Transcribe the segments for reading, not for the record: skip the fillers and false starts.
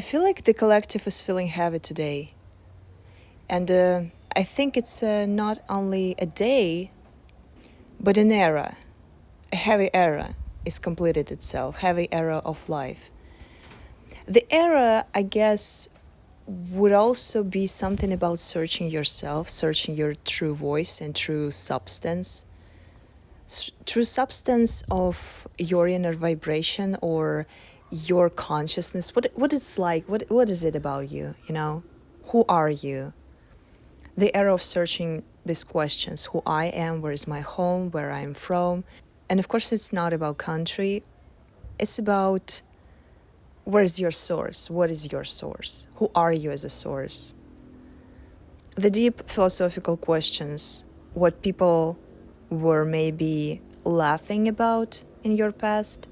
feel like the collective is feeling heavy today. And I think it's not only a day, but an era. A heavy era is completed itself, heavy era of life. The era, I guess, would also be something about searching yourself, searching your true voice and true substance. True substance of your inner vibration or your consciousness. What it's like, what is it about you, you know? Who are you? The era of searching these questions, who I am, where is my home, where I'm from. And of course it's not about country, it's about where's your source, what is your source, who are you as a source. The deep philosophical questions, what people were maybe laughing about in your past,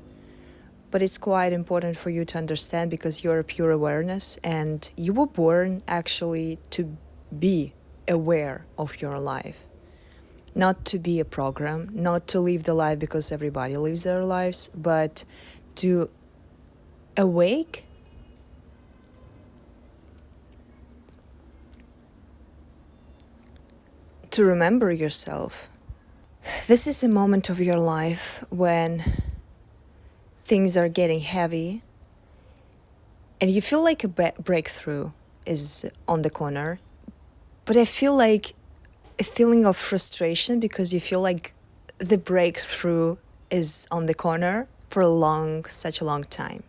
but it's quite important for you to understand because you're a pure awareness and you were born actually to be aware of your life, not to be a program, not to live the life because everybody lives their lives, but to awake, to remember yourself. This is a moment of your life when things are getting heavy and you feel like a breakthrough is on the corner. But I feel like a feeling of frustration because you feel like the breakthrough is on the corner for such a long time.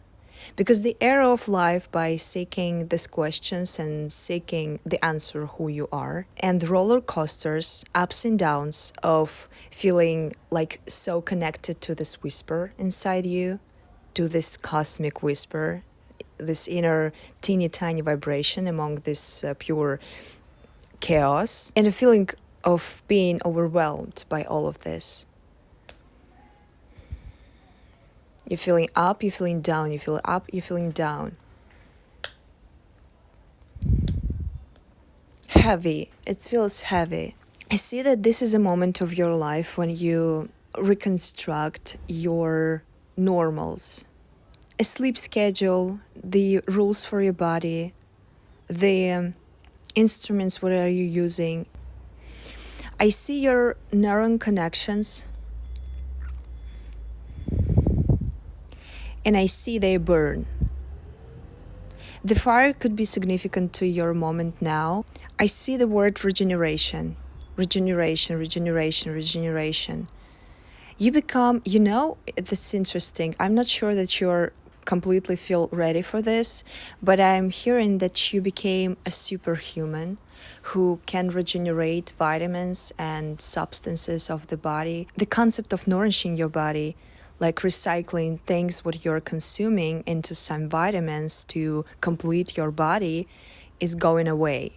Because the era of life, by seeking these questions and seeking the answer who you are, and the roller coasters, ups and downs of feeling like so connected to this whisper inside you, to this cosmic whisper, this inner teeny tiny vibration among this pure chaos, and a feeling of being overwhelmed by all of this. You're feeling up, you're feeling down, you feel up, you're feeling down. Heavy, it feels heavy. I see that this is a moment of your life when you reconstruct your normals. A sleep schedule, the rules for your body, the instruments, what are you using. I see your neuron connections and I see they burn. The fire could be significant to your moment now. I see the word regeneration, regeneration, regeneration, regeneration. You become, this is interesting. I'm not sure that you're completely feel ready for this, but I'm hearing that you became a superhuman who can regenerate vitamins and substances of the body. The concept of nourishing your body, like recycling things what you're consuming into some vitamins to complete your body, is going away.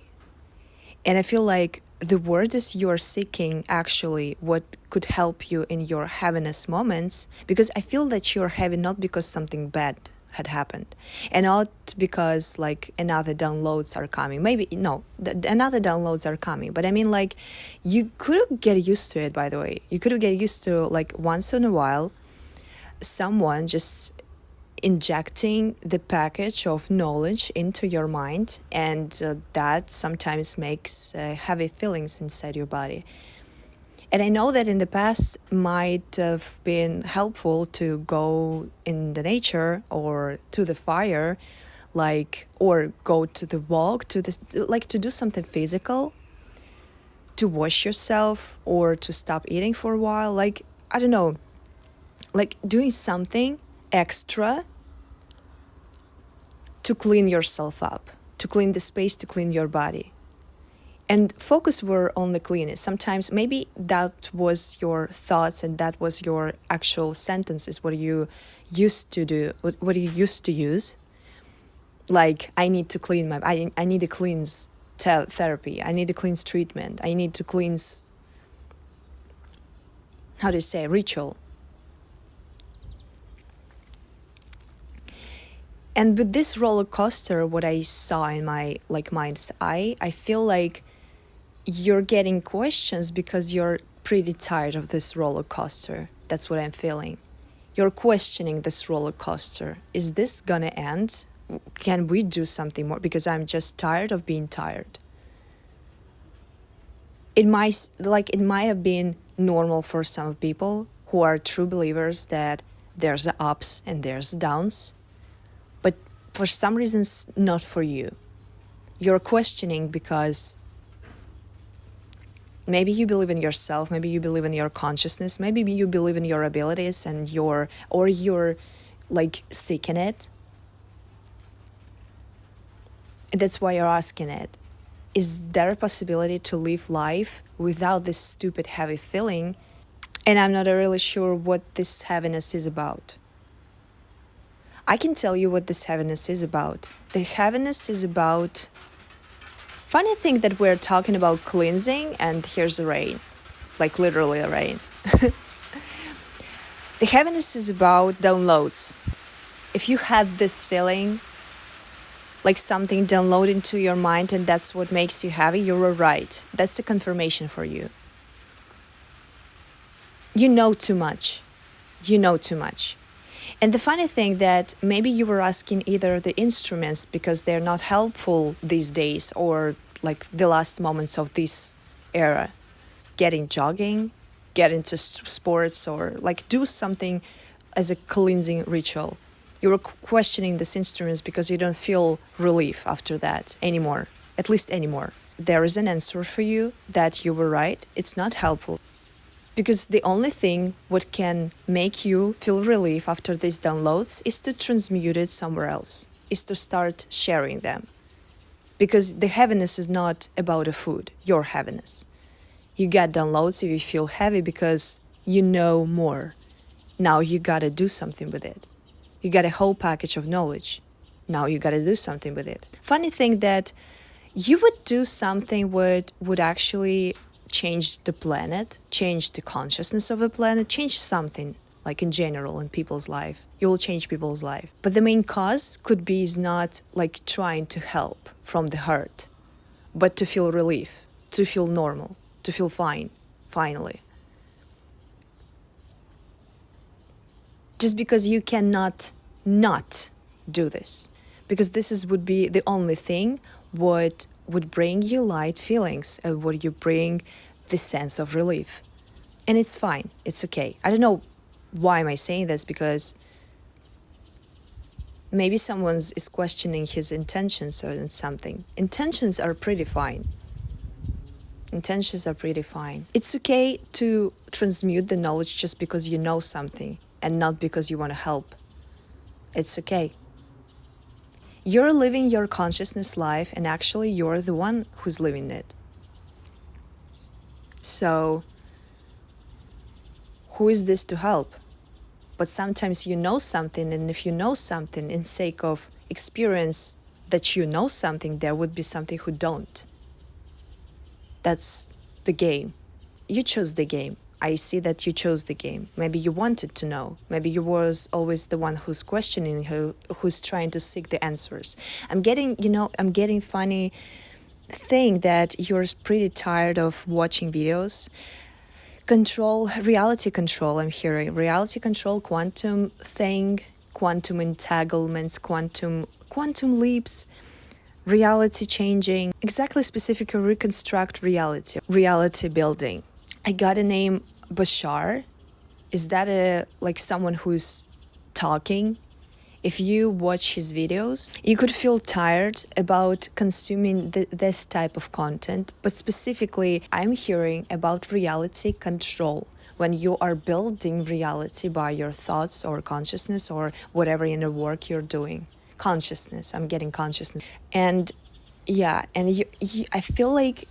And I feel like the word is you're seeking actually what could help you in your heaviness moments, because I feel that you're heavy not because something bad had happened and not because like another downloads are coming. Maybe no, another downloads are coming, but I mean like you could get used to it. By the way, you could get used to like once in a while someone just injecting the package of knowledge into your mind, and that sometimes makes heavy feelings inside your body. And I know that in the past might have been helpful to go in the nature or to the fire, like, or go to the walk, to do something physical, to wash yourself or to stop eating for a while. Like, I don't know, like doing something extra to clean yourself up, to clean the space, to clean your body. And focus were on the cleanness. Sometimes maybe that was your thoughts and that was your actual sentences, what you used to do, what you used to use. Like, I need to clean I need a cleanse therapy, I need a cleanse treatment, I need to cleanse, how do you say, ritual. And with this roller coaster, what I saw in my mind's eye, I feel like you're getting questions because you're pretty tired of this roller coaster. That's what I'm feeling. You're questioning this roller coaster. Is this gonna end? Can we do something more? Because I'm just tired of being tired. It might have been normal for some people who are true believers that there's the ups and there's downs, but for some reasons not for you. You're questioning because maybe you believe in yourself, maybe you believe in your consciousness, maybe you believe in your abilities and you're like seeking it. That's why you're asking it. Is there a possibility to live life without this stupid heavy feeling? And I'm not really sure what this heaviness is about. I can tell you what this heaviness is about. The heaviness is about... Funny thing that we're talking about cleansing and here's the rain. Like literally a rain. The heaviness is about downloads. If you had this feeling, like something downloaded into your mind and that's what makes you heavy, you're right. That's a confirmation for you. You know too much. You know too much. And the funny thing that maybe you were asking either the instruments because they're not helpful these days or like the last moments of this era. Get jogging, get into sports or like do something as a cleansing ritual. You were questioning these instruments because you don't feel relief after that anymore, at least anymore. There is an answer for you that you were right. It's not helpful. Because the only thing what can make you feel relief after these downloads is to transmute it somewhere else, is to start sharing them. Because the heaviness is not about a food, your heaviness. You get downloads if you feel heavy because you know more. Now you gotta do something with it. You got a whole package of knowledge. Now you gotta do something with it. Funny thing that you would do something would actually change the planet, change the consciousness of the planet, change something like in general in people's life. You will change people's life. But the main cause could be is not like trying to help from the heart, but to feel relief, to feel normal, to feel fine, finally. Just because you cannot not do this. Because would be the only thing what would bring you light feelings and would you bring the sense of relief. And it's fine. It's okay. I don't know why am I saying this because maybe someone is questioning his intentions or something. Intentions are pretty fine. Intentions are pretty fine. It's okay to transmute the knowledge just because you know something and not because you want to help. It's okay. You're living your consciousness life and actually you're the one who's living it. So, who is this to help? But sometimes you know something, and if you know something in sake of experience that you know something, there would be something who don't. That's the game. You chose the game. I see that you chose the game. Maybe you wanted to know. Maybe you was always the one who's questioning, who's trying to seek the answers. I'm getting funny thing that you're pretty tired of watching videos. Reality control, I'm hearing. Reality control, quantum thing, quantum entanglements, quantum leaps, reality changing, exactly specific reconstruct reality building. I got a name Bashar. Is that like someone who's talking? If you watch his videos, you could feel tired about consuming this type of content, but specifically, I'm hearing about reality control. When you are building reality by your thoughts or consciousness or whatever inner work you're doing. Consciousness, I'm getting consciousness. And yeah, and I feel like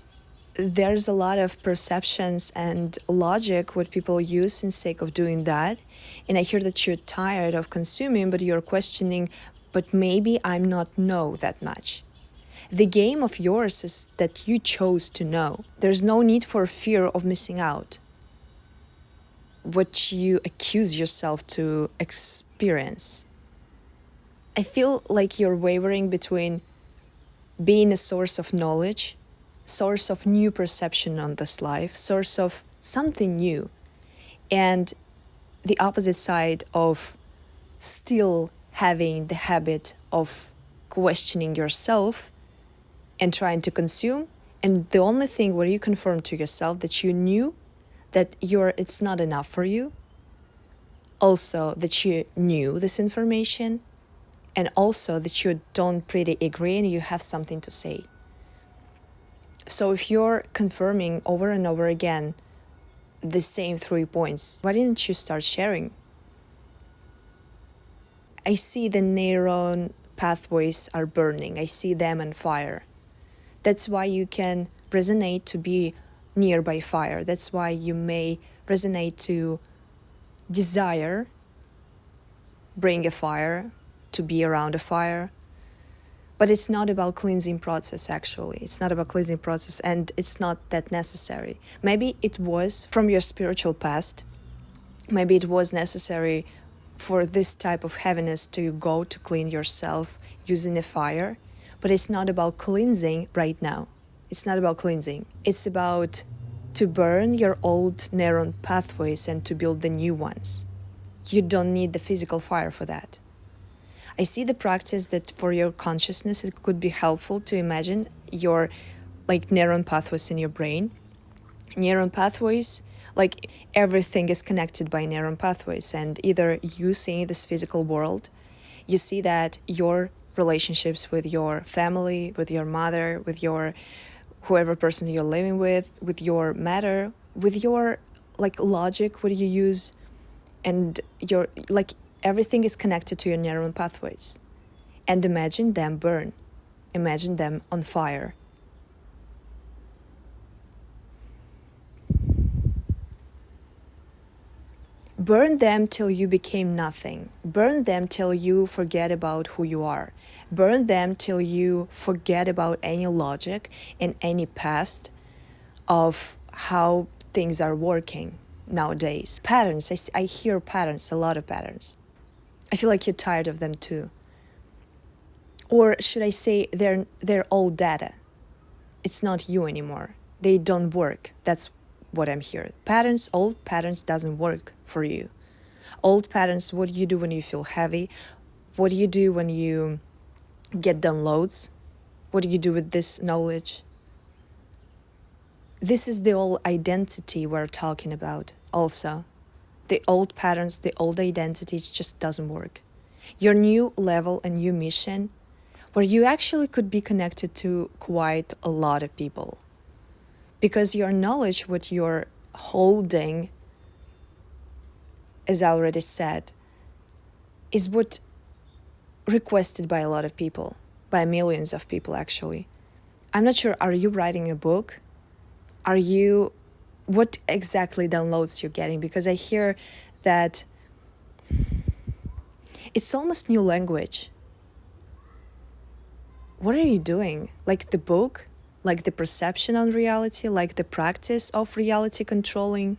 there's a lot of perceptions and logic what people use in sake of doing that. And I hear that you're tired of consuming, but you're questioning, but maybe I'm not know that much. The game of yours is that you chose to know. There's no need for fear of missing out. What you accuse yourself to experience. I feel like you're wavering between being a source of knowledge, source of new perception on this life, source of something new, and the opposite side of still having the habit of questioning yourself and trying to consume. And the only thing where you confirm to yourself that you knew that it's not enough for you, also that you knew this information, and also that you don't pretty agree and you have something to say. So if you're confirming over and over again the same 3 points, why didn't you start sharing? I see the neuron pathways are burning. I see them on fire. That's why you can resonate to be nearby fire. That's why you may resonate to desire, bring a fire, to be around a fire. But it's not about cleansing process, actually. It's not about cleansing process, and it's not that necessary. Maybe it was from your spiritual past. Maybe it was necessary for this type of heaviness to go to clean yourself using a fire. But it's not about cleansing right now. It's not about cleansing. It's about to burn your old neuron pathways and to build the new ones. You don't need the physical fire for that. I see the practice that for your consciousness, it could be helpful to imagine your neuron pathways in your brain. Neuron pathways, everything is connected by neuron pathways, and either you see this physical world, you see that your relationships with your family, with your mother, with your whoever person you're living with your matter, with your logic, what you use, and your everything is connected to your neuron pathways. And imagine them burn. Imagine them on fire. Burn them till you became nothing. Burn them till you forget about who you are. Burn them till you forget about any logic and any past of how things are working nowadays. Patterns, I hear patterns, a lot of patterns. I feel like you're tired of them too. Or should I say they're old data. It's not you anymore. They don't work. That's what I'm hearing. Patterns, old patterns doesn't work for you. Old patterns, what do you do when you feel heavy? What do you do when you get downloads? What do you do with this knowledge? This is the old identity we're talking about also. The old patterns, the old identities just doesn't work. Your new level and new mission, where you actually could be connected to quite a lot of people. Because your knowledge, what you're holding, as I already said, is what requested by a lot of people, by millions of people actually. I'm not sure, are you writing a book? What exactly downloads you're getting? Because I hear that it's almost new language. What are you doing? Like the book? Like the perception on reality? Like the practice of reality controlling?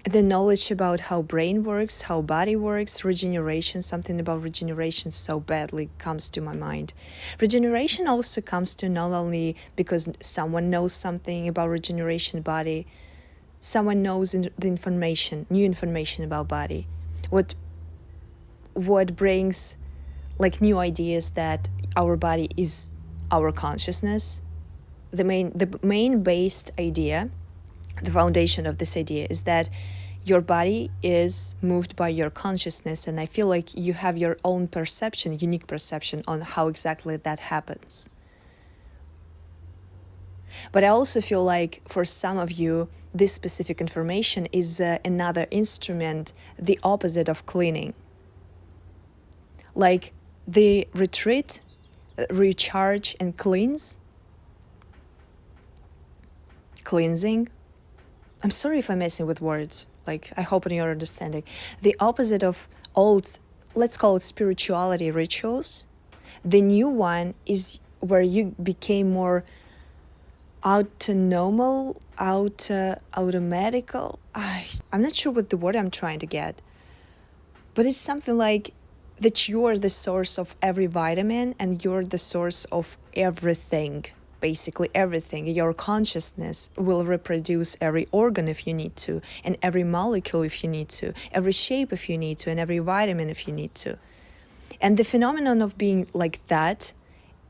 The knowledge about how brain works, how body works, regeneration, something about regeneration so badly comes to my mind. Regeneration also comes to not only because someone knows something about regeneration body, someone knows the information, new information about body. What brings new ideas that our body is our consciousness. The main based idea, the foundation of this idea is that your body is moved by your consciousness, and I feel like you have your own perception, unique perception on how exactly that happens. But I also feel like for some of you, this specific information is another instrument, the opposite of cleaning. Like the retreat, recharge and cleansing. I'm sorry if I'm messing with words. I hope you're understanding. The opposite of old, let's call it spirituality rituals. The new one is where you became more automatical. I'm not sure what the word I'm trying to get. But it's something like that you're the source of every vitamin and you're the source of everything. basically everything. Your consciousness will reproduce every organ if you need to, and every molecule if you need to, every shape if you need to, and every vitamin if you need to. And the phenomenon of being like that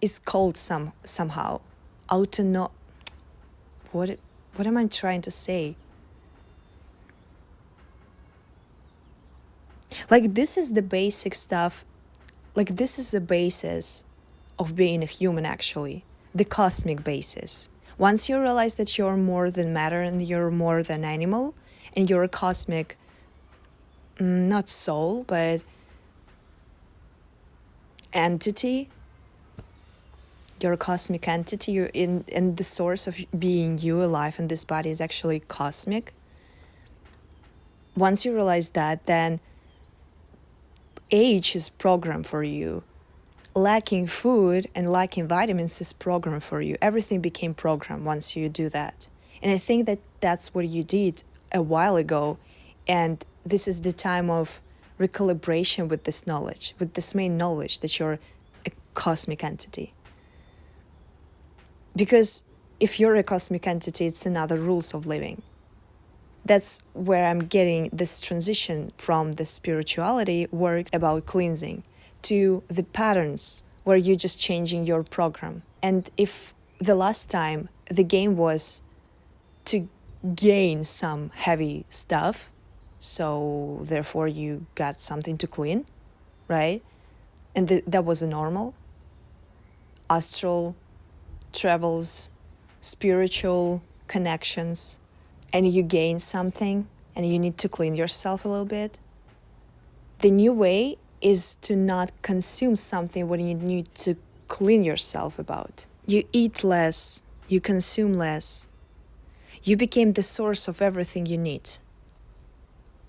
is called somehow autono. What am I trying to say? Like, this is the basic stuff. Like, this is the basis of being a human, actually. The cosmic basis. Once you realize that you're more than matter and you're more than animal, and you're a cosmic, not soul, but entity, you're a cosmic entity, you're in the source of being you alive in this body is actually cosmic. Once you realize that, then age is programmed for you. Lacking food and lacking vitamins is programmed for you. Everything became programmed once you do that. And I think that that's what you did a while ago. And this is the time of recalibration with this knowledge, with this main knowledge that you're a cosmic entity. Because if you're a cosmic entity, it's another rules of living. That's where I'm getting this transition from the spirituality work about cleansing to the patterns where you're just changing your program. And if the last time the game was to gain some heavy stuff, so therefore you got something to clean, right? And that was a normal. Astral travels, spiritual connections, and you gain something and you need to clean yourself a little bit. The new way is to not consume something when you need to clean yourself about. You eat less, you consume less. You became the source of everything you need.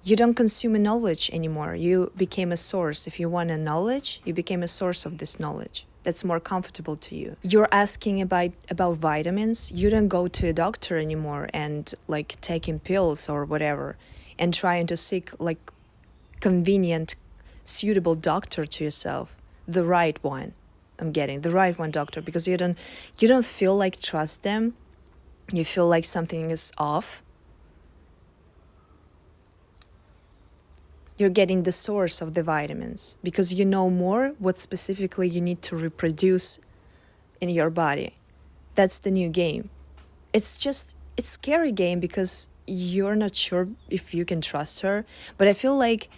You don't consume a knowledge anymore. You became a source. If you want a knowledge, you became a source of this knowledge. That's more comfortable to you. You're asking about vitamins. You don't go to a doctor anymore and like taking pills or whatever and trying to seek like convenient, suitable doctor to yourself. The right one. I'm getting the right one doctor because you don't feel like trust them. You feel like something is off. You're getting the source of the vitamins because you know more what specifically you need to reproduce in your body. That's the new game. It's scary game because you're not sure if you can trust her. But I feel like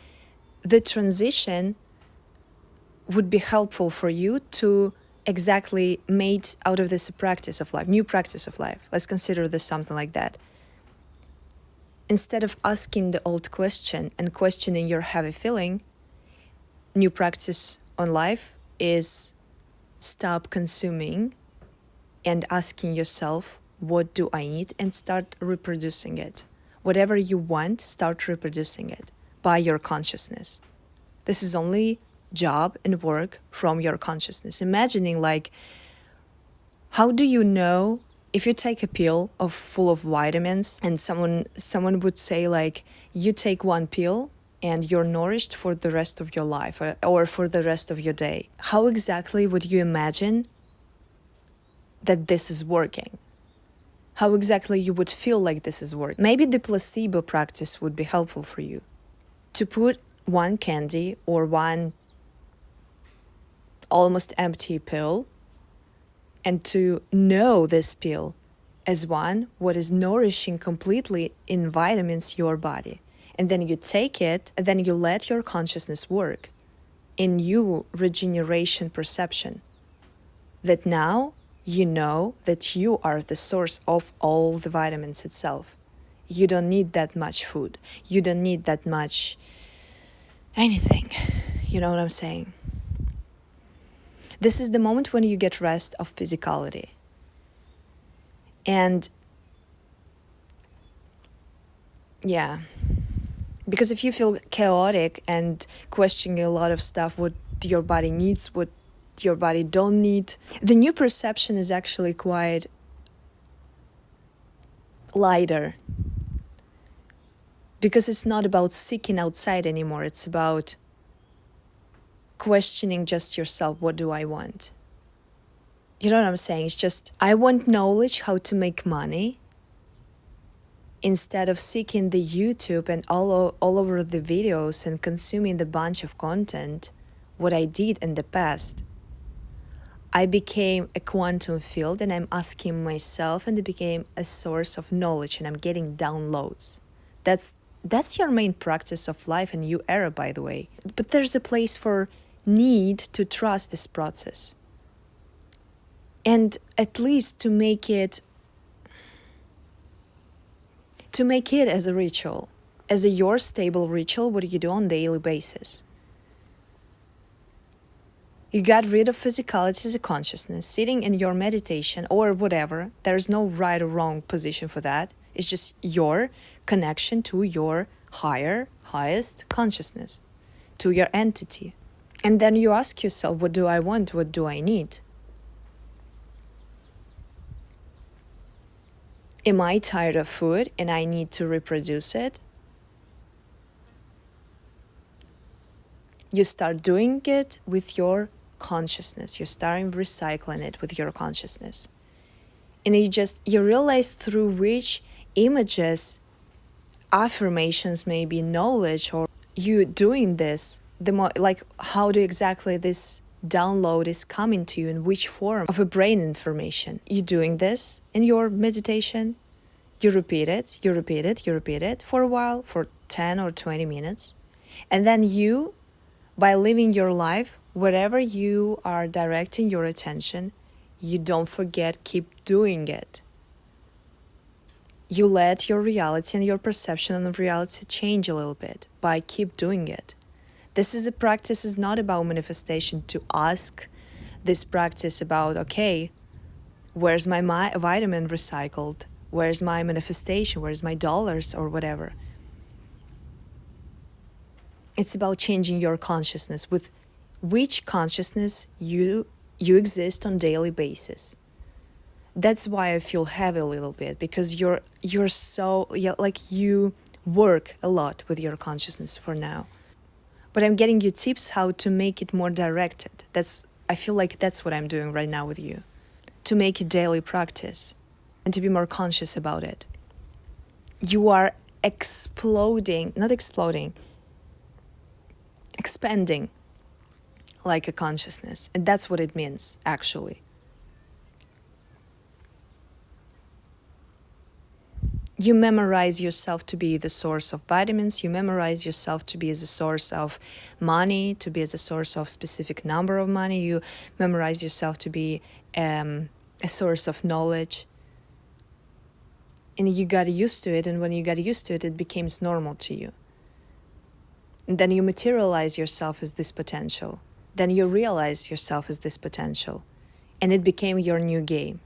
the transition would be helpful for you to exactly make out of this a practice of life, new practice of life. Let's consider this something like that. Instead of asking the old question and questioning your heavy feeling, new practice on life is stop consuming and asking yourself, what do I need? And start reproducing it. Whatever you want, start reproducing it by your consciousness. This is only job and work from your consciousness. Imagining like, how do you know if you take a pill full of vitamins and someone would say like, you take one pill and you're nourished for the rest of your life or for the rest of your day. How exactly would you imagine that this is working? How exactly you would feel like this is working? Maybe the placebo practice would be helpful for you. To put one candy or one almost empty pill and to know this pill as one what is nourishing completely in vitamins your body. And then you take it, and then you let your consciousness work in you regeneration perception. That now you know that you are the source of all the vitamins itself. You don't need that much food. You don't need that much anything. You know what I'm saying? This is the moment when you get rest of physicality. And yeah, because if you feel chaotic and questioning a lot of stuff, what your body needs, what your body don't need, the new perception is actually quite lighter. Because it's not about seeking outside anymore. It's about questioning just yourself, what do I want? You know what I'm saying? It's just, I want knowledge how to make money instead of seeking the YouTube and all over the videos and consuming the bunch of content, what I did in the past. I became a quantum field and I'm asking myself, and it became a source of knowledge, and I'm getting downloads. That's your main practice of life, a new era, by the way. But there's a place for need to trust this process. And at least to make it as a ritual, as your stable ritual, what do you do on a daily basis? You got rid of physicality as a consciousness, sitting in your meditation or whatever. There's no right or wrong position for that. It's just your connection to your highest consciousness, to your entity. And then you ask yourself, what do I want? What do I need? Am I tired of food and I need to reproduce it? You start doing it with your consciousness. You're starting recycling it with your consciousness. And you realize through which images, affirmations, maybe knowledge, or you doing this, like how do exactly this download is coming to you, in which form of a brain information. You're doing this in your meditation. You repeat it for a while, for 10 or 20 minutes. And then you, by living your life, wherever you are directing your attention, you don't forget, keep doing it. You let your reality and your perception of reality change a little bit by keep doing it. This is a practice, is not about manifestation to ask this practice about, okay, where's my vitamin recycled? Where's my manifestation? Where's my dollars or whatever? It's about changing your consciousness, with which consciousness you exist on daily basis. That's why I feel heavy a little bit, because you're so, like you work a lot with your consciousness for now. But I'm getting you tips how to make it more directed. I feel like that's what I'm doing right now with you. To make it daily practice and to be more conscious about it. You are expanding like a consciousness. And that's what it means, actually. You memorize yourself to be the source of vitamins. You memorize yourself to be as a source of money, to be as a source of specific number of money. You memorize yourself to be a source of knowledge. And you got used to it. And when you got used to it, it becomes normal to you. And then you materialize yourself as this potential. Then you realize yourself as this potential. And it became your new game.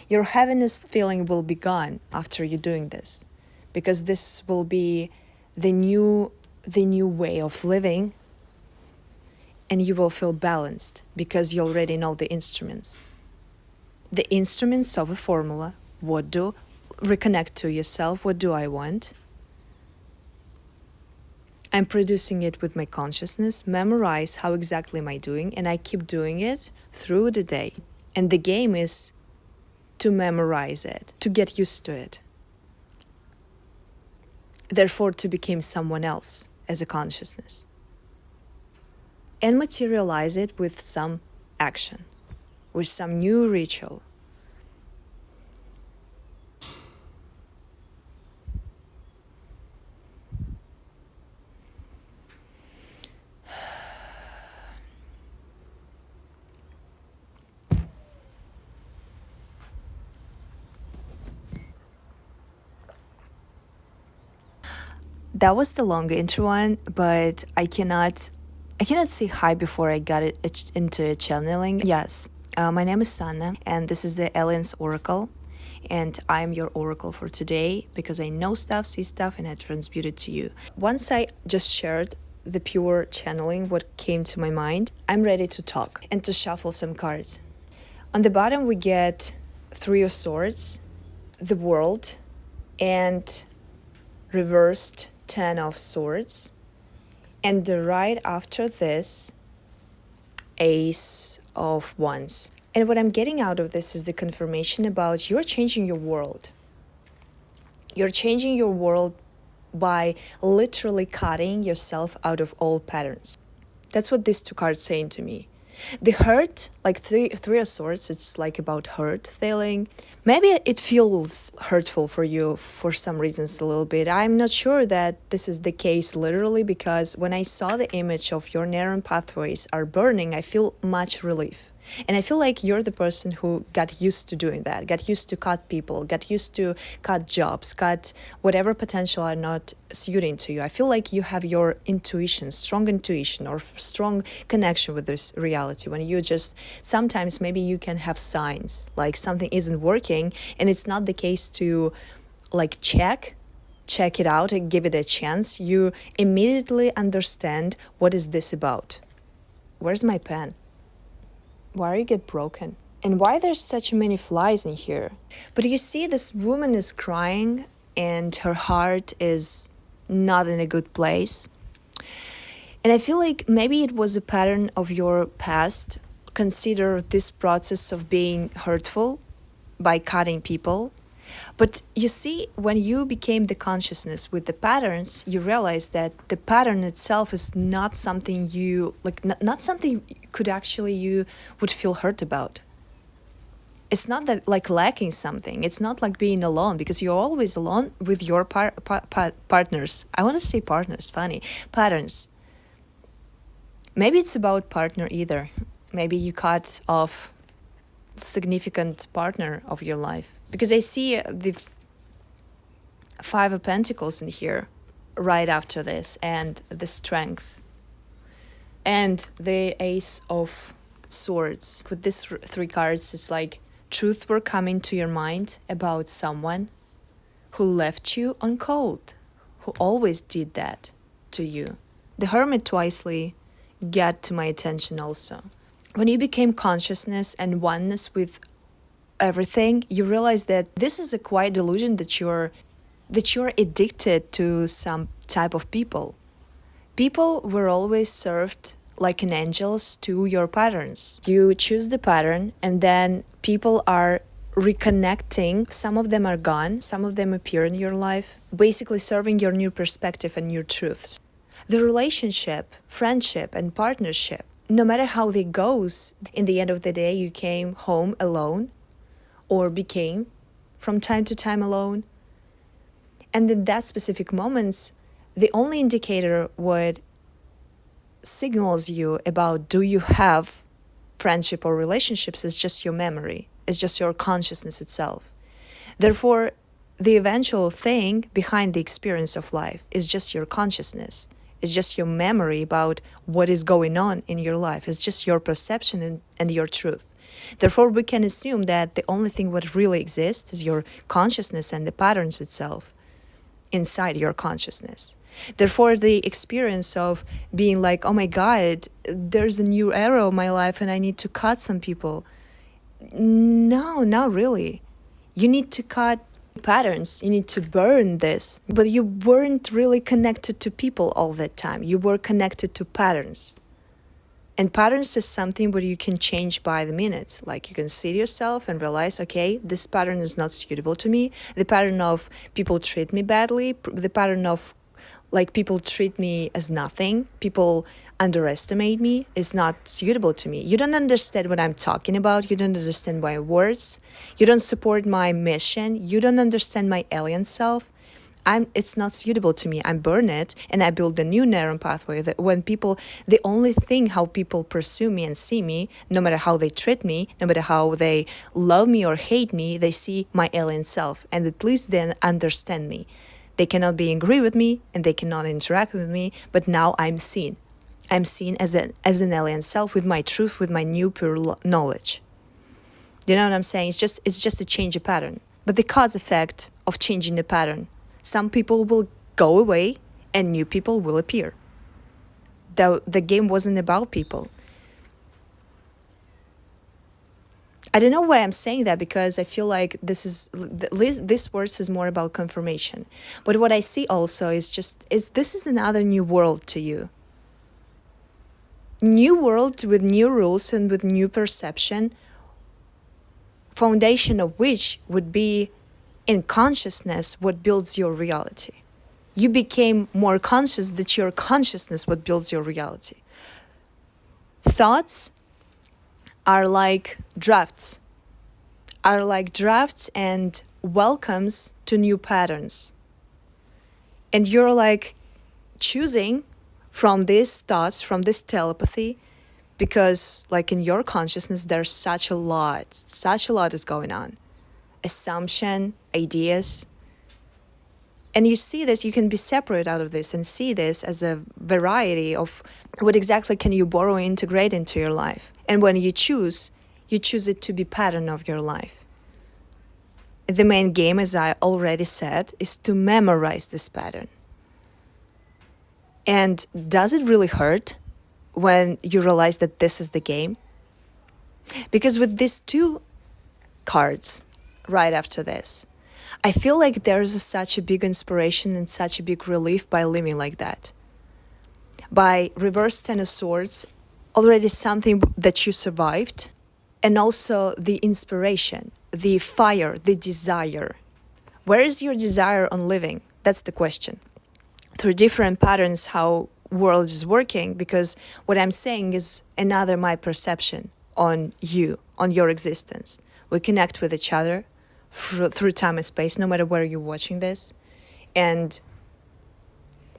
Your heaviness feeling will be gone after you're doing this, because this will be the new way of living, and you will feel balanced because you already know the instruments. The instruments of a formula. Reconnect to yourself. What do I want? I'm producing it with my consciousness. Memorize how exactly am I doing, and I keep doing it through the day. And the game is to memorize it, to get used to it. Therefore, to become someone else as a consciousness. And materialize it with some action, with some new ritual. That was the long intro one, but I cannot say hi before I got it into channeling. Yes, my name is Sanna, and this is the Aliens Oracle, and I'm your oracle for today because I know stuff, see stuff, and I transmute it to you. Once I just shared the pure channeling, what came to my mind, I'm ready to talk and to shuffle some cards. On the bottom, we get Three of Swords, the World, and reversed Ten of Swords. And right after this, Ace of Wands. And what I'm getting out of this is the confirmation about you're changing your world. You're changing your world by literally cutting yourself out of old patterns. That's what these two cards saying to me. The hurt, like three of swords, it's like about hurt feeling. Maybe it feels hurtful for you for some reasons a little bit. I'm not sure that this is the case literally, because when I saw the image of your neuron pathways are burning, I feel much relief. And I feel like you're the person who got used to doing that, got used to cut people, got used to cut jobs, cut whatever potential are not suiting to you. I feel like you have your intuition, strong intuition or strong connection with this reality. When you just, sometimes maybe you can have signs like something isn't working, and it's not the case to like check it out and give it a chance. You immediately understand, what is this about? Where's my pen? Why you get broken? And why there's such many flies in here? But you see, this woman is crying and her heart is not in a good place. And I feel like maybe it was a pattern of your past. Consider this process of being hurtful by cutting people. But you see, when you became the consciousness with the patterns, you realize that the pattern itself is not something you, like, not something could actually you would feel hurt about. It's not that like lacking something. It's not like being alone, because you're always alone with your partners. I want to say partners, funny. Patterns. Maybe it's about partner either. Maybe you cut off significant partner of your life. Because I see the Five of Pentacles in here right after this, and the Strength, and the Ace of Swords. With these three cards, it's like truth were coming to your mind about someone who left you on cold, who always did that to you. The Hermit twicely got to my attention also. When you became consciousness and oneness with everything, you realize that this is a quiet delusion that you're addicted to some type of people. People were always served like an angels to your patterns. You choose the pattern, and then people are reconnecting. Some of them are gone, some of them appear in your life, basically serving your new perspective and new truths. The relationship, friendship, and partnership, no matter how they goes, in the end of the day, you came home alone, or became from time to time alone. And in that specific moments, the only indicator what signals you about do you have friendship or relationships is just your memory, it's just your consciousness itself. Therefore, the eventual thing behind the experience of life is just your consciousness. It's just your memory about what is going on in your life. It's just your perception and your truth. Therefore, we can assume that the only thing what really exists is your consciousness and the patterns itself inside your consciousness. Therefore, the experience of being like, oh my God, there's a new era of my life and I need to cut some people. No, not really. You need to cut patterns, you need to burn this. But you weren't really connected to people all that time. You were connected to patterns. And patterns is something where you can change by the minute. Like you can see yourself and realize, okay, this pattern is not suitable to me. The pattern of people treat me badly, the pattern of like people treat me as nothing, people underestimate me, is not suitable to me. You don't understand what I'm talking about. You don't understand my words. You don't support my mission. You don't understand my alien self. It's not suitable to me. I burn it and I build a new neuron pathway that when people, the only thing how people pursue me and see me, no matter how they treat me, no matter how they love me or hate me, they see my alien self, and at least then understand me. They cannot be angry with me and they cannot interact with me, but now I'm seen. I'm seen as an alien self with my truth, with my new pure knowledge. You know what I'm saying? It's just a change of pattern. But the cause effect of changing the pattern, some people will go away and new people will appear. The game wasn't about people. I don't know why I'm saying that, because I feel like this verse is more about confirmation. But what I see also is this is another new world to you. New world with new rules and with new perception, foundation of which would be in consciousness what builds your reality. You became more conscious that your consciousness what builds your reality. Thoughts are like drafts, and welcomes to new patterns. And you're like choosing from these thoughts, from this telepathy, because like in your consciousness, there's such a lot is going on. Assumption, ideas. And you see this, you can be separate out of this and see this as a variety of what exactly can you borrow and integrate into your life. And when you choose it to be pattern of your life. The main game, as I already said, is to memorize this pattern. And does it really hurt when you realize that this is the game? Because with these two cards right after this, I feel like there's such a big inspiration and such a big relief by living like that. By reverse Ten of Swords, already something that you survived, and also the inspiration, the fire, the desire. Where is your desire on living? That's the question. Through different patterns, how world is working, because what I'm saying is another my perception on you, on your existence. We connect with each other through time and space, no matter where you're watching this. And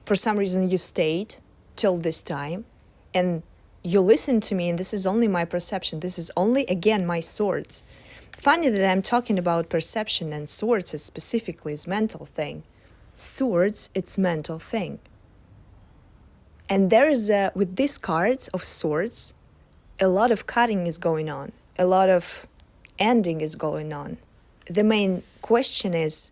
for some reason you stayed till this time and you listen to me, and this is only my perception. This is only, again, my swords. Funny that I'm talking about perception, and swords is specifically is mental thing. Swords, it's mental thing. And there is with these cards of swords, a lot of cutting is going on. A lot of ending is going on. The main question is,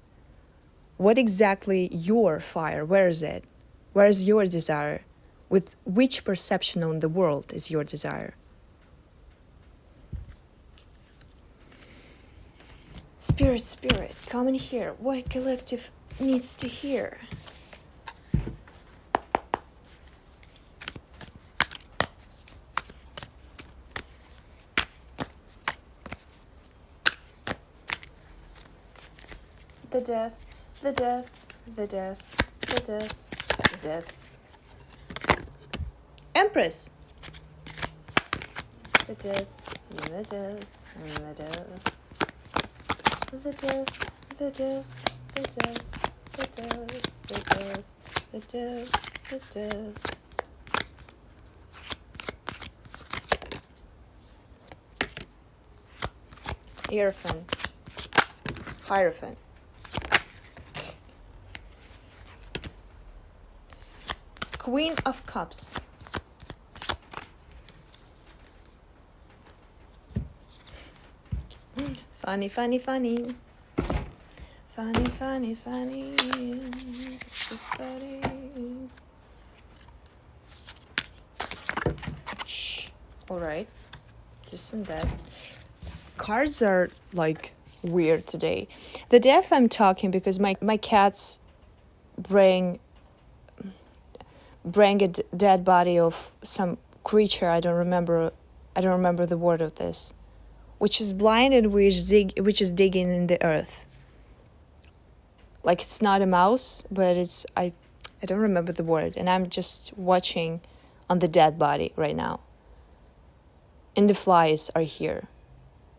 what exactly your fire? Where is it? Where is your desire? With which perception on the world is your desire? Spirit, come in here. What collective needs to hear? The death, the death, the death, the death, the death. Empress. The death, the death, and the death. The death, the death, the death, the death, the death, the death, the death. Hierophant. Hierophant. Queen of Cups. Funny, funny, funny. Funny, funny, funny. So funny. Shh. Alright. Just and that. Cards are like weird today. The death I'm talking because my cats bring a dead body of some creature. I don't remember the word of this, which is blind and which is digging in the earth. Like it's not a mouse, but it's I don't remember the word, and I'm just watching on the dead body right now. And the flies are here.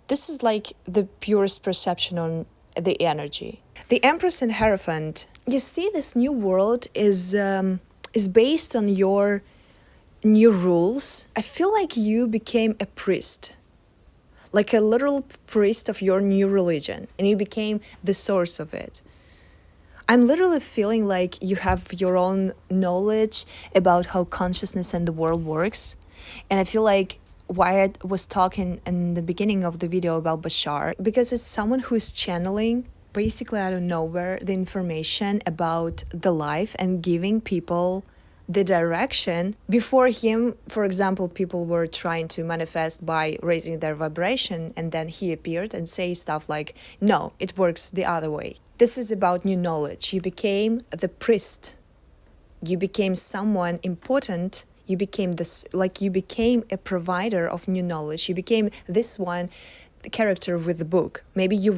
This is like the purest perception on the energy. The Empress and Hierophant. You see, this new world is based on your new rules. I feel like you became a priest, like a literal priest of your new religion, and you became the source of it. I'm literally feeling like you have your own knowledge about how consciousness and the world works. And I feel like Wyatt was talking in the beginning of the video about Bashar, because it's someone who's channeling basically out of nowhere the information about the life and giving people the direction. Before him, for example, people were trying to manifest by raising their vibration, and then he appeared and say stuff like, no, it works the other way. This is about new knowledge. You became the priest. You became someone important You became this, like you became a provider of new knowledge. You became this one, the character with the book. Maybe you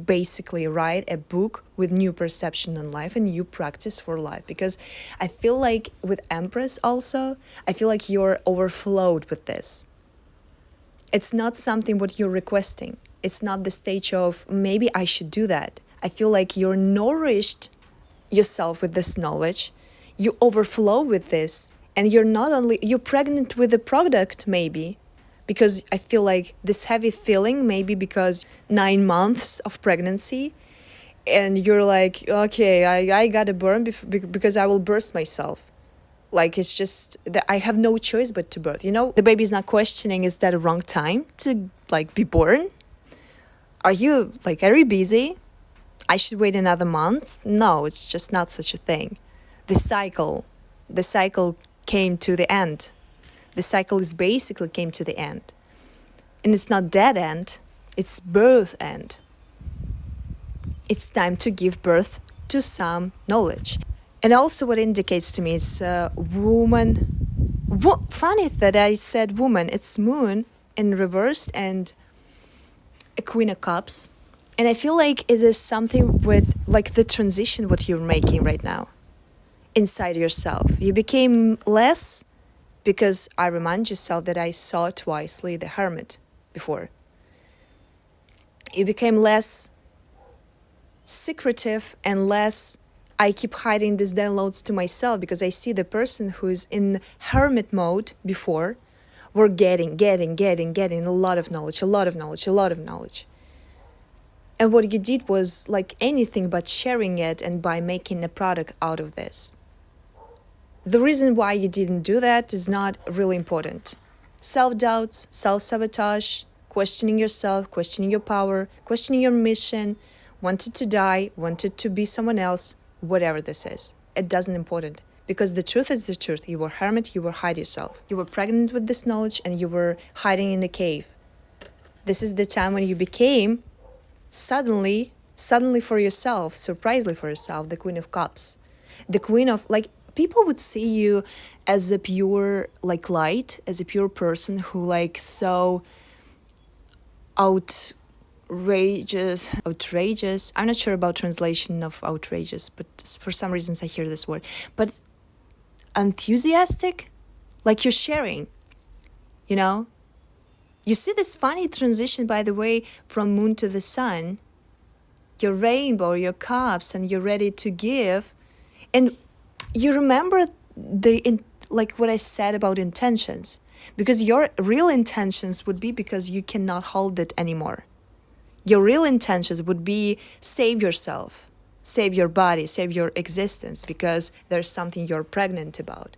basically write a book with new perception on life and new practice for life. Because I feel like with Empress also, I feel like you're overflowed with this. It's not something what you're requesting. It's not the stage of maybe I should do that. I feel like you're nourished yourself with this knowledge. You overflow with this, and you're pregnant with the product maybe, because I feel like this heavy feeling maybe because 9 months of pregnancy, and you're like, okay, I gotta burn because I will burst myself. Like, it's just that I have no choice but to birth. The baby's not questioning, is that a wrong time to like be born? Are you busy? I should wait another month? No, it's just not such a thing. The cycle came to the end. The cycle is basically came to the end. And it's not dead end, it's birth end. It's time to give birth to some knowledge. And also what it indicates to me is woman. Funny that I said woman. It's moon in reversed and a Queen of Cups. And I feel like it is something with like the transition what you're making right now inside yourself. You became less, because I remind yourself that I saw twicely the Hermit before. You became less secretive and less I keep hiding these downloads to myself, because I see the person who's in hermit mode before were getting a lot of knowledge. And what you did was like anything but sharing it and by making a product out of this. The reason why you didn't do that is not really important. Self-doubts, self-sabotage, questioning yourself, questioning your power, questioning your mission, wanted to die, wanted to be someone else, whatever this is. It doesn't important. Because the truth is the truth. You were hermit, you were hide yourself. You were pregnant with this knowledge and you were hiding in a cave. This is the time when you became suddenly for yourself, surprisingly for yourself, the Queen of Cups. The Queen of, like, people would see you as a pure, like, light, as a pure person who, like, so outrageous. I'm not sure about translation of outrageous, but for some reasons I hear this word. But enthusiastic, like you're sharing, You see this funny transition, by the way, from moon to the sun. Your rainbow, your cups, and you're ready to give. And you remember like what I said about intentions. Because your real intentions would be because you cannot hold it anymore. Your real intentions would be save yourself, save your body, save your existence, because there's something you're pregnant about.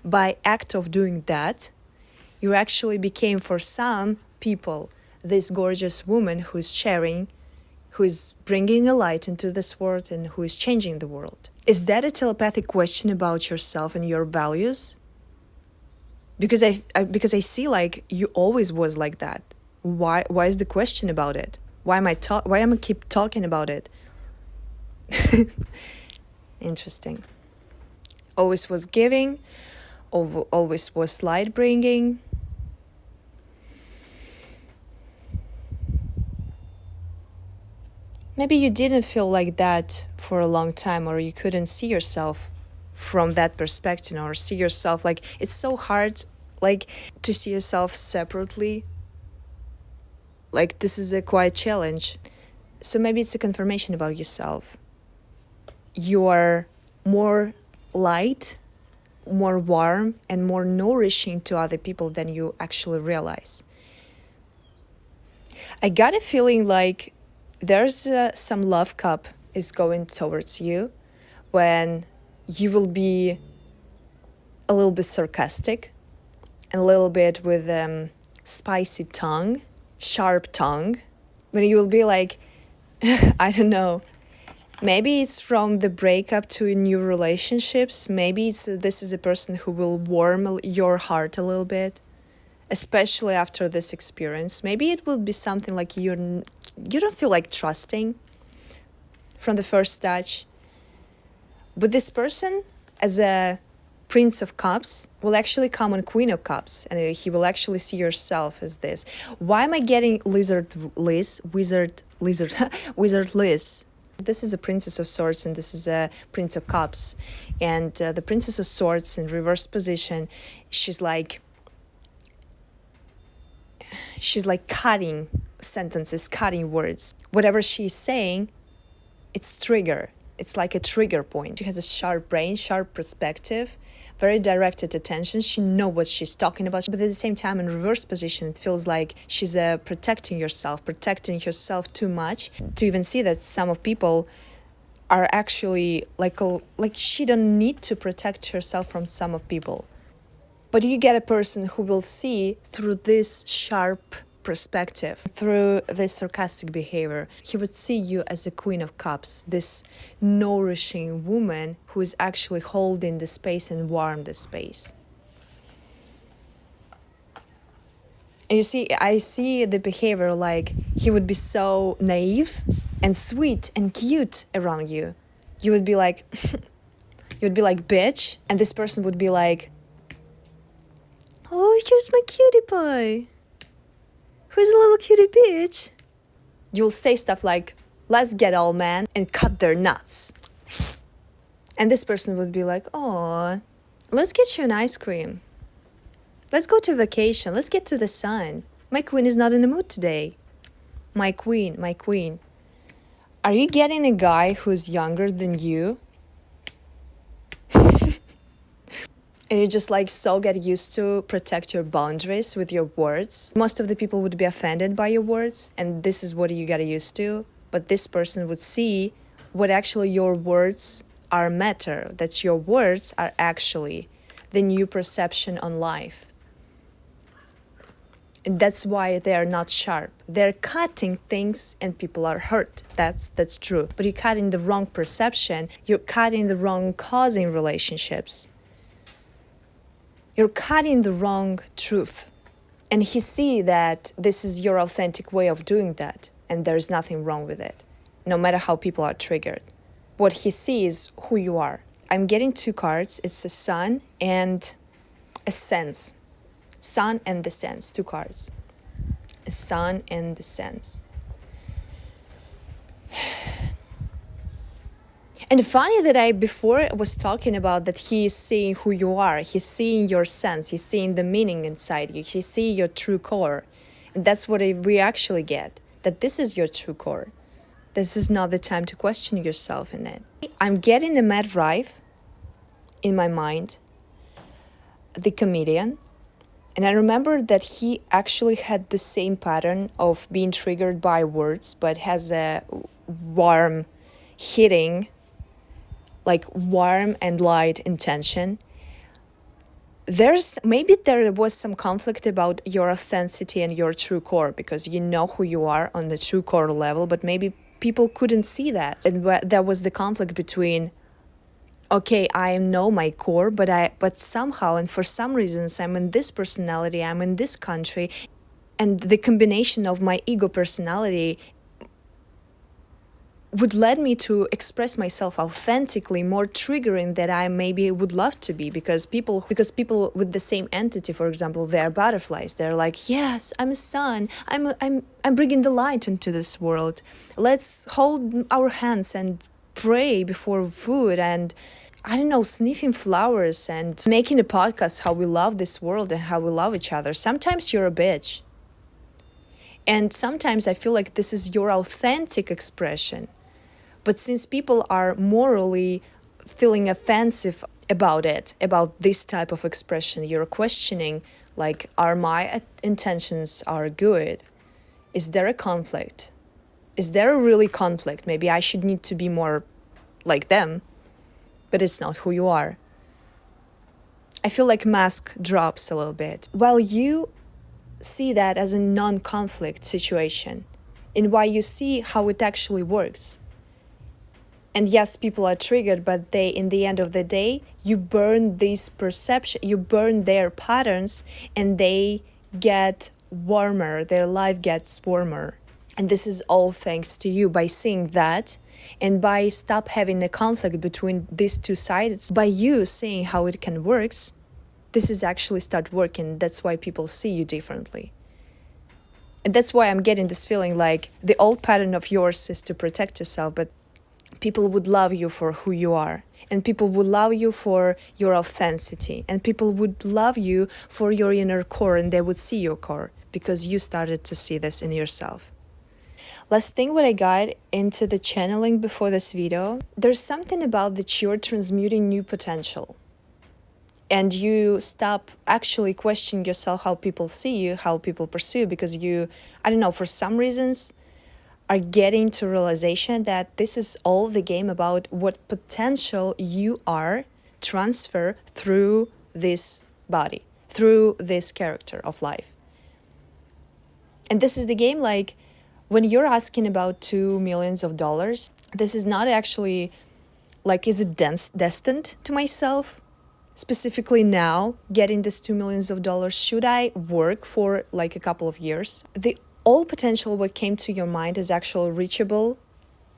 By act of doing that, you actually became, for some people, this gorgeous woman who is sharing, who is bringing a light into this world and who is changing the world. Is that a telepathic question about yourself and your values? Because I see like you always was like that. Why is the question about it? Why am I keep talking about it? Interesting. Always was giving, always was light bringing. Maybe you didn't feel like that for a long time, or you couldn't see yourself from that perspective, or see yourself like, it's so hard like to see yourself separately. Like, this is a quite challenge. So maybe it's a confirmation about yourself. You are more light, more warm, and more nourishing to other people than you actually realize. I got a feeling like there's some love cup is going towards you when you will be a little bit sarcastic and a little bit with spicy tongue, sharp tongue, when you will be like, I don't know, maybe it's from the breakup to new relationships. Maybe this is a person who will warm your heart a little bit, especially after this experience. Maybe it will be something like you don't feel like trusting from the first touch. But this person, as a Prince of Cups will actually come on Queen of Cups, and he will actually see yourself as this. Why am I getting Wizard Liz? Wizard Liz. This is a Princess of Swords and this is a Prince of Cups. And the Princess of Swords in reverse position, she's like cutting sentences, cutting words. Whatever she's saying, it's trigger. It's like a trigger point. She has a sharp brain, sharp perspective, very directed attention. She knows what she's talking about. But at the same time, in reverse position, it feels like she's protecting herself too much. To even see that some of people are actually like she don't need to protect herself from some of people. But you get a person who will see through this sharp perspective, through this sarcastic behavior. He would see you as a Queen of Cups, this nourishing woman who is actually holding the space and warm the space. And you see, I see the behavior like he would be so naive and sweet and cute around you. You would be like, bitch, and this person would be like, oh, here's my cutie pie. Who's a little cutie bitch? You'll say stuff like, let's get all man and cut their nuts. And this person would be like, oh, let's get you an ice cream. Let's go to vacation. Let's get to the sun. My queen is not in the mood today. My queen. Are you getting a guy who's younger than you? And you just so get used to protect your boundaries with your words. Most of the people would be offended by your words, and this is what you got used to. But this person would see what actually your words are matter. That your words are actually the new perception on life. And that's why they are not sharp. They're cutting things and people are hurt. That's true. But you're cutting the wrong perception. You're cutting the wrong causing relationships. You're cutting the wrong truth. And he see that this is your authentic way of doing that. And there's nothing wrong with it, no matter how people are triggered. What he sees who you are. I'm getting 2 cards. It's a sun and a sense. Sun and the sense, 2 cards. A sun and the sense. And funny that I before was talking about that he is seeing who you are. He's seeing your sense. He's seeing the meaning inside you. He's seeing your true core. And that's what we actually get. That this is your true core. This is not the time to question yourself in it. I'm getting a Matt Rife in my mind, the comedian. And I remember that he actually had the same pattern of being triggered by words, but has a warm, hitting, warm and light intention. There was some conflict about your authenticity and your true core, because you know who you are on the true core level, but maybe people couldn't see that. And there was the conflict between, okay, I know my core, but somehow and for some reasons I'm in this personality, I'm in this country, and the combination of my ego personality would lead me to express myself authentically, more triggering than I maybe would love to be, because people with the same entity, for example, they're butterflies. They're like, yes, I'm a sun. I'm bringing the light into this world. Let's hold our hands and pray before food and sniffing flowers and making a podcast how we love this world and how we love each other. Sometimes you're a bitch. And sometimes I feel like this is your authentic expression. But since people are morally feeling offensive about it, about this type of expression, you're questioning, are my intentions are good? Is there a conflict? Is there a really conflict? Maybe I should need to be more like them, but it's not who you are. I feel like mask drops a little bit. While you see that as a non-conflict situation, and why you see how it actually works. And yes, people are triggered, but in the end of the day, you burn this perception, you burn their patterns, and they get warmer, their life gets warmer. And this is all thanks to you. By seeing that and by stop having a conflict between these two sides, by you seeing how it can works, this is actually start working. That's why people see you differently. And that's why I'm getting this feeling like the old pattern of yours is to protect yourself, but people would love you for who you are. And people would love you for your authenticity. And people would love you for your inner core, and they would see your core because you started to see this in yourself. Last thing what I got into the channeling before this video, there's something about that you're transmuting new potential. And you stop actually questioning yourself how people see you, how people pursue you, because you, I don't know, for some reasons are getting to realization that this is all the game about what potential you are transfer through this body, through this character of life. And this is the game, like when you're asking about $2 million, this is not actually like, is it destined to myself? Specifically now, getting this $2 million, should I work for like a couple of years? The all potential what came to your mind is actually reachable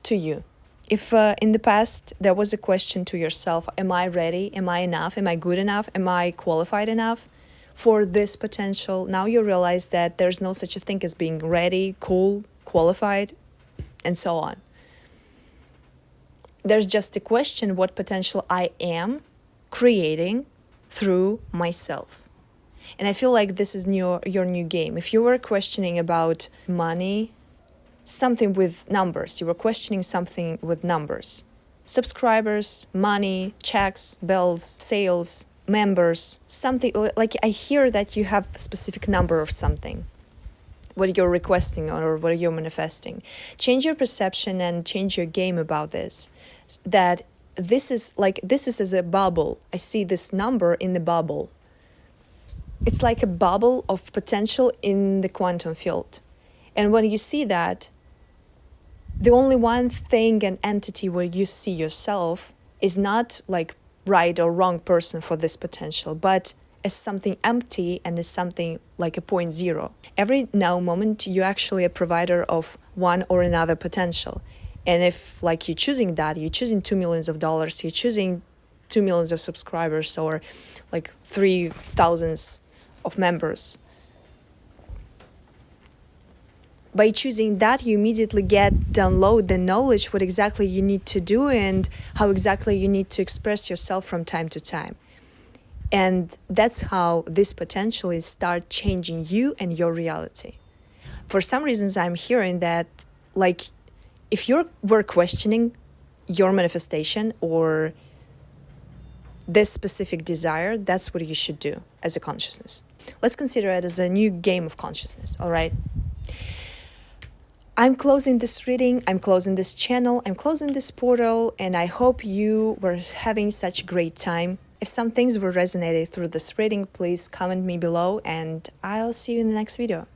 to you. If in the past there was a question to yourself, am I ready? Am I enough? Am I good enough? Am I qualified enough for this potential? Now you realize that there's no such a thing as being ready, cool, qualified, and so on. There's just a question what potential I am creating through myself. And I feel like this is your new game. If you were questioning about money, something with numbers, you were questioning something with numbers. Subscribers, money, checks, bills, sales, members, something like I hear that you have a specific number of something, what you're requesting or what you're manifesting. Change your perception and change your game about this. That this is as a bubble. I see this number in the bubble. It's like a bubble of potential in the quantum field. And when you see that, the only one thing and entity where you see yourself is not like right or wrong person for this potential, but as something empty and as something like a 0.0. Every now moment, you're actually a provider of one or another potential. And if like you're choosing that, you're choosing $2 million, you're choosing 2 million of subscribers or like 3,000 of members. By choosing that, you immediately download the knowledge, what exactly you need to do and how exactly you need to express yourself from time to time. And that's how this potentially start changing you and your reality. For some reasons, I'm hearing that like if you were questioning your manifestation or this specific desire, that's what you should do as a consciousness. Let's consider it as a new game of consciousness, all right? I'm closing this reading, I'm closing this channel, I'm closing this portal, and I hope you were having such a great time. If some things were resonated through this reading, please comment me below, and I'll see you in the next video.